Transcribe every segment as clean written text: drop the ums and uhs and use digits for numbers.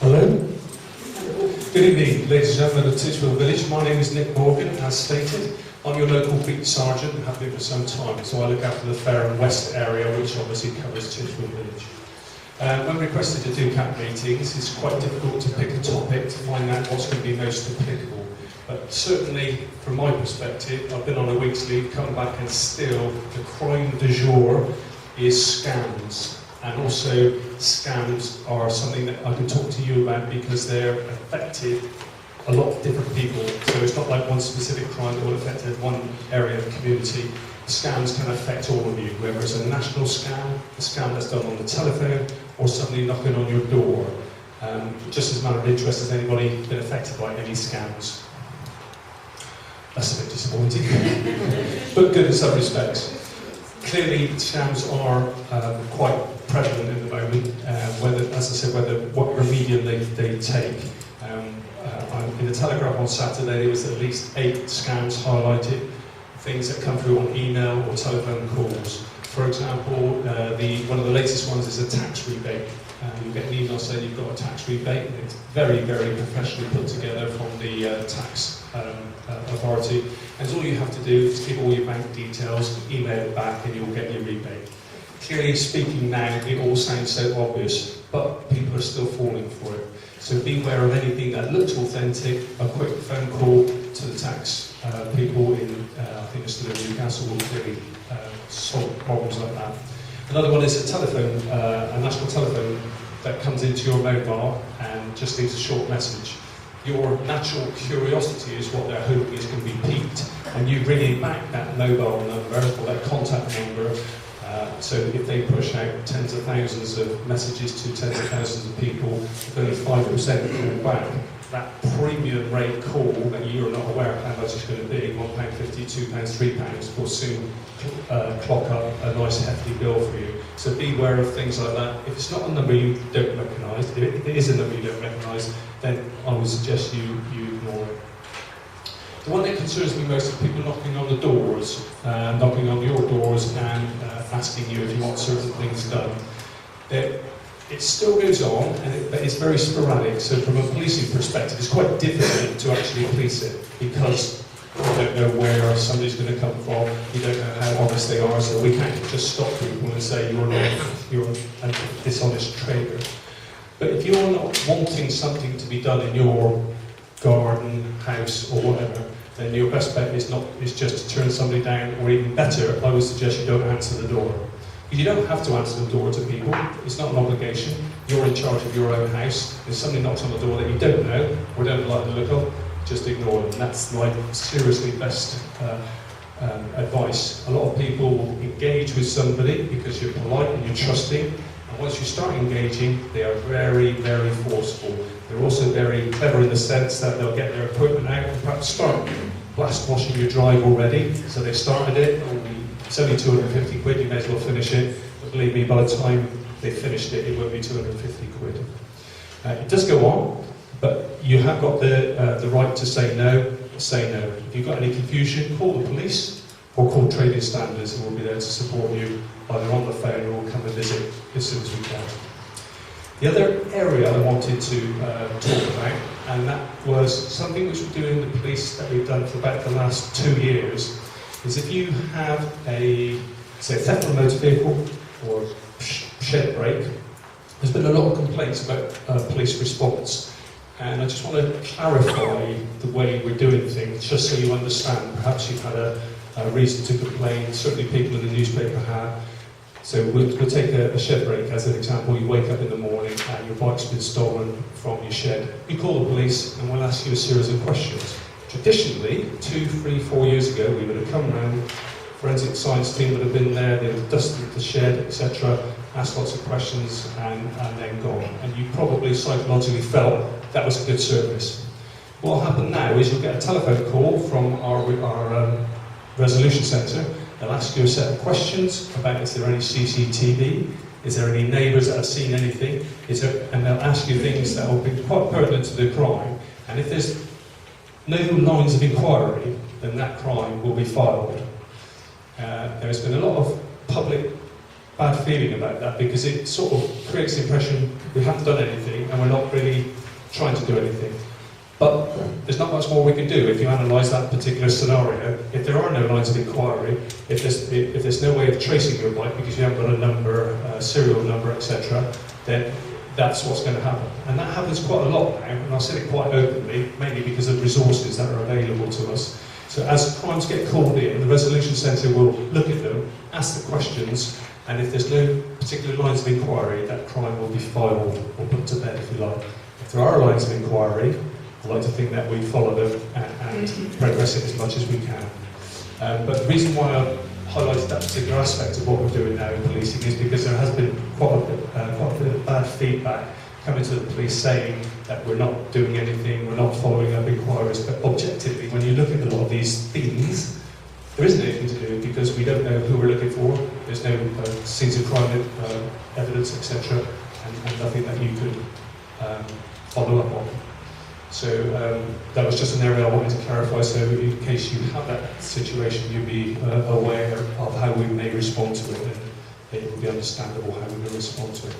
Hello. Good evening, ladies and gentlemen of Titchfield Village. My name is Nick Morgan, as stated. I'm your local beat sergeant and have been for some time, so I look after the Fair and West area, which obviously covers Titchfield Village. When requested to do CAT meetings, it's quite difficult to pick a topic to find out what's going to be most applicable. But certainly, from my perspective, I've been on a week's leave, come back, and still the crime du jour is scams. And also, scams are something that I can talk to you about because they're affected a lot of different people. So it's not like one specific crime that will affect one area of the community. Scams can affect all of you, whether it's a national scam, a scam that's done on the telephone, or somebody knocking on your door. Just as a matter of interest, has anybody been affected by any scams? That's a bit disappointing, but good in some respects. Clearly, scams are quite prevalent at the moment. Whether, as I said, what remedium they take. In the Telegraph on Saturday, there was at least 8 scams highlighted. Things that come through on email or telephone calls. For example, one of the latest ones is a tax rebate. You get an email saying you've got a tax rebate, and it's very, very professionally put together from the tax authority. And all you have to do is give all your bank details, email it back, and you'll get your rebate. Clearly speaking now, it all sounds so obvious, but people are still falling for it. So beware of anything that looks authentic. A quick phone call to the tax people in, I think it's still in Newcastle, will clearly solve problems like that. Another one is a telephone, a national telephone that comes into your mobile and just leaves a short message. Your natural curiosity is what they're hoping is going to be piqued, and you bringing back that mobile number or that contact number. So if they push out tens of thousands of messages to tens of thousands of people, if only 5% come back, that premium rate call that you're not aware of how much it's going to be, £1.50, £2, £3, will soon clock up a nice hefty bill for you. So beware of things like that. If it's not a number you don't recognise, if it is a number you don't recognise, then I would suggest you ignore it. The one that concerns me most is people knocking on the doors, knocking on your doors and asking you if you want certain things done. It still goes on, but it's very sporadic. So from a policing perspective, it's quite difficult to actually police it because you don't know where somebody's going to come from, you don't know how honest they are, so we can't just stop people and say you're a dishonest trader. But if you're not wanting something to be done in your garden, house, or whatever, then your best bet is just to turn somebody down, or even better, I would suggest you don't answer the door. You don't have to answer the door to people, it's not an obligation, you're in charge of your own house. If somebody knocks on the door that you don't know, or don't like the look of, just ignore them. That's my seriously best advice. A lot of people will engage with somebody because you're polite and you're trusting, and once you start engaging, they are very, very forceful. They're also very clever in the sense that they'll get their equipment out and perhaps start blast washing your drive already. So they started it, it's only 250 quid, you may as well finish it. But believe me, by the time they finished it, it won't be 250 quid. It does go on, but you have got the right to say no, say no. If you've got any confusion, call the police or call trading standards, and we'll be there to support you either on the phone or come and visit as soon as we can. The other area I wanted to talk about, and that was something which we're doing in the police that we've done for about the last 2 years, is if you have a theft of a motor vehicle or shed break, there's been a lot of complaints about police response. And I just want to clarify the way we're doing things, just so you understand. Perhaps you've had a reason to complain, certainly people in the newspaper have. So we'll take a shed break as an example. You wake up in the morning and your bike's been stolen from your shed. You call the police and we'll ask you a series of questions. Traditionally, 2, 3, 4 years ago, we would have come round, forensic science team would have been there, they would have dusted the shed, etc., asked lots of questions and then gone. And you probably psychologically felt that was a good service. What will happen now is you'll get a telephone call from our resolution centre. They'll ask you a set of questions about is there any CCTV, is there any neighbours that have seen anything, and they'll ask you things that will be quite pertinent to the crime. And if there's no lines of inquiry, then that crime will be filed. There's been a lot of public bad feeling about that, because it sort of creates the impression we haven't done anything and we're not really trying to do anything. But there's not much more we can do if you analyse that particular scenario. If there are no lines of inquiry, if there's no way of tracing your bike because you haven't got a number, serial number, etc., then that's what's going to happen. And that happens quite a lot now, and I've said it quite openly, mainly because of resources that are available to us. So as crimes get called in, the Resolution Centre will look at them, ask the questions, and if there's no particular lines of inquiry, that crime will be filed or put to bed, if you like. If there are lines of inquiry, I like to think that we follow them and progress it as much as we can. But the reason why I highlighted that particular aspect of what we're doing now in policing is because there has been quite a bit of bad feedback coming to the police saying that we're not doing anything, we're not following up inquiries, but objectively, when you look at a lot of these things, there isn't anything to do because we don't know who we're looking for, there's no scenes of crime evidence, etc., and nothing that you could follow up on. So that was just an area I wanted to clarify, so in case you have that situation, you'll be aware of how we may respond to it, and it will be understandable how we will respond to it.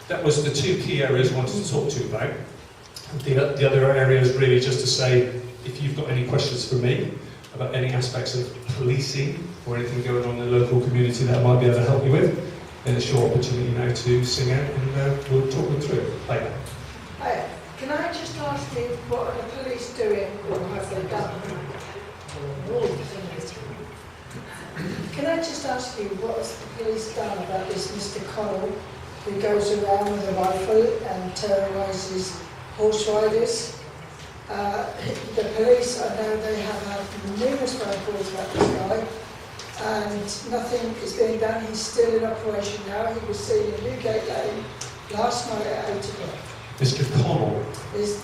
That was the two key areas I wanted to talk to you about. The other area is really just to say, if you've got any questions for me about any aspects of policing or anything going on in the local community that I might be able to help you with, then it's your opportunity now to sing out and we'll talk them through it later. Hi, can I just ask you what are the police doing or have they done? Can I just ask you what has the police done about this Mr. Connell who goes around with a rifle and terrorises horse riders? The police, I know they have had numerous phone calls about this guy and nothing is being done. He's still in operation now. He was seen in Newgate Lane last night at 8 o'clock. Mr. Connell? His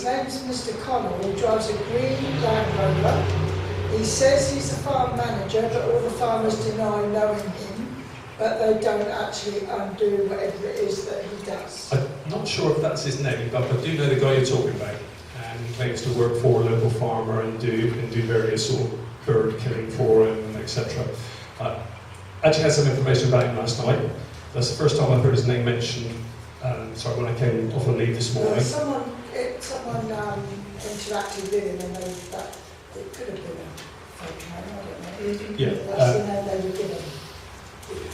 name's Mr. Connell. He drives a green Land Rover. He says he's a farm manager, but all the farmers deny knowing him, but they don't actually undo whatever it is that he does. I'm not sure if that's his name, but I do know the guy you're talking about. And he claims to work for a local farmer and do various sort of bird killing for him, etc. I actually had some information about him last night. That's the first time I've heard his name mentioned. When I came off on leave this morning. Someone interacted with him and it could have been a fake name, I don't know. Yeah. That's the name they were given.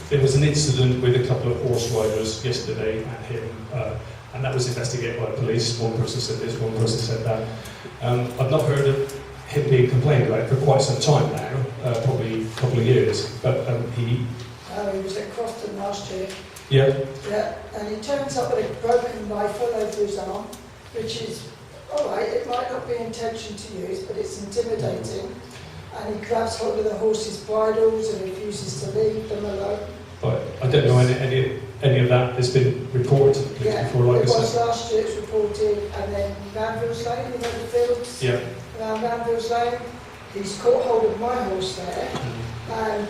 There was an incident with a couple of horse riders yesterday and him, and that was investigated by police. One person said this, one person said that. I've not heard of him being complained about for quite some time now, probably a couple of years, but he was at Crofton last year. Yeah. Yeah, and he turns up with a broken rifle over his arm, which is, alright, it might not be intention to use, but it's intimidating. And he grabs hold of the horse's bridles and refuses to leave them alone. But I don't know any of that has been reported before, like it was last year, it's reported, and then Manville's Lane, you know the fields? Yeah. Around Manville's Lane, he's caught hold of my horse there, and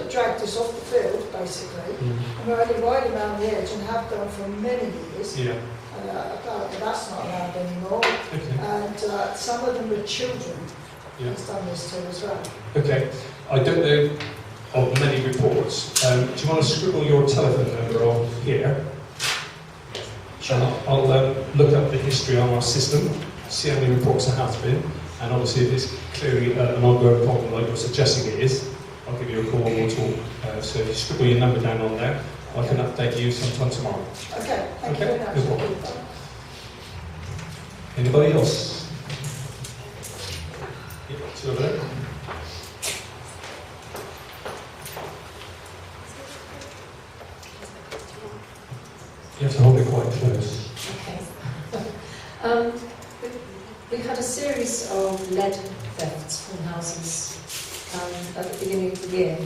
dragged us off the field, basically. And we're only riding around the edge and have done for many years. Yeah. But that's not around anymore. Okay. And some of them were children. Yeah. He's done this to as well. Okay. I don't know of many reports. Do you want to scribble your telephone number on here? Sure. I'll look up the history on our system, see how many reports there have been, and obviously if it's clearly an ongoing problem like you're suggesting it is, I'll give you a call and we'll talk. So if you scribble your number down on there, I can update you sometime tomorrow. Okay, thank you very much. No problem. Anybody else? Yeah, two over there. You have to hold it quite close. Okay. We've had a series of lead thefts from houses at the beginning of the year.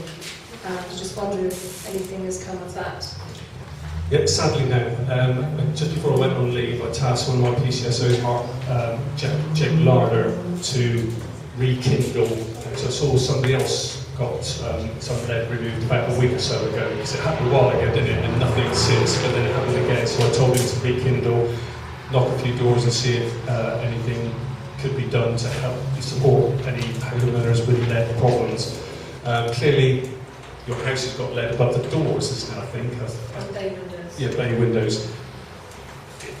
I just wonder if anything has come of that. Yeah, sadly no. Just before I went on leave, I tasked one of my PCSOs, Jake Larder, to rekindle. So I saw somebody else got some lead removed about a week or so ago, because it happened a while ago, didn't it? And nothing since, but then it happened again. So I told him to rekindle, knock a few doors and see if anything could be done to help support any homeowners with lead problems. Clearly, your house has got lead above the doors, isn't it, I think? And bay windows. Yeah, bay windows.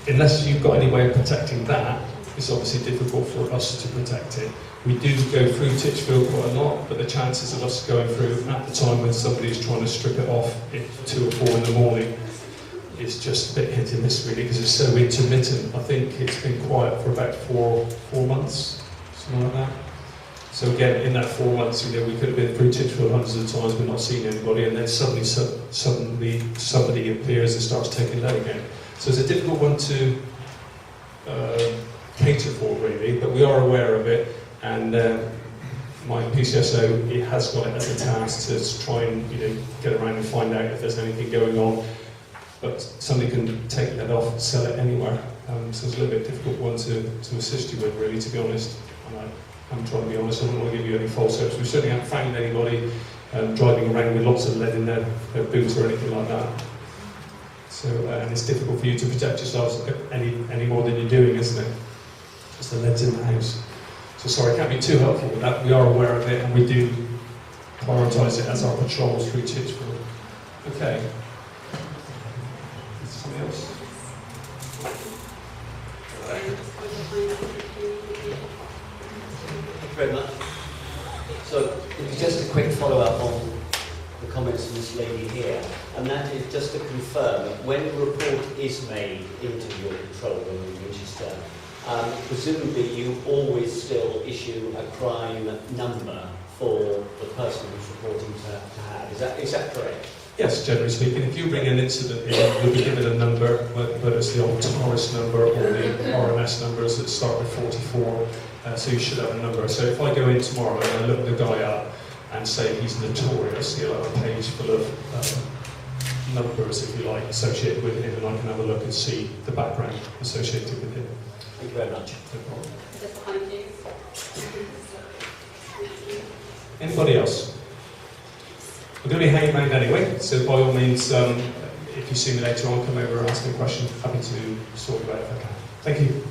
Unless you've got any way of protecting that, it's obviously difficult for us to protect it. We do go through Titchfield quite a lot, but the chances of us going through at the time when somebody's trying to strip it off at 2 or 4 in the morning is just a bit hit and miss really, because it's so intermittent. I think it's been quiet for about four months, something like that. So again, in that 4 months, you know, we could have been through Titchfield hundreds of times but not seen anybody, and then suddenly somebody appears and starts taking lead again. So it's a difficult one to cater for really, but we are aware of it, and my PCSO, it has got it as a task to try and, you know, get around and find out if there's anything going on. But somebody can take that off and sell it anywhere. So it's a little bit difficult one to assist you with, really, to be honest. And I'm trying to be honest, I don't want to give you any false hopes. We certainly haven't found anybody driving around with lots of lead in their boots or anything like that. So, and it's difficult for you to protect yourselves any more than you're doing, isn't it? Because the lead's in the house. So sorry, I can't be too helpful with that. We are aware of it, and we do prioritise it as our patrols through Titchfield. Okay. Something else? Thank you very much. So, it was just a quick follow-up on the comments from this lady here, and that is just to confirm that when a report is made into your control room in Winchester, presumably you always still issue a crime number for the person who's reporting to have. Is that correct? Yes, generally speaking. If you bring an incident in, you'll be given a number, whether it's the old Taurus number or the RMS numbers that start with 44, so you should have a number. So if I go in tomorrow and I look the guy up and say he's notorious, he'll have a page full of numbers, if you like, associated with him, and I can have a look and see the background associated with him. Thank you very much. No problem. Just behind you. Anybody else? We're going to be hanging around anyway, so by all means, if you see me later on, come over and ask me a question. Happy to sort it out if I can. Thank you.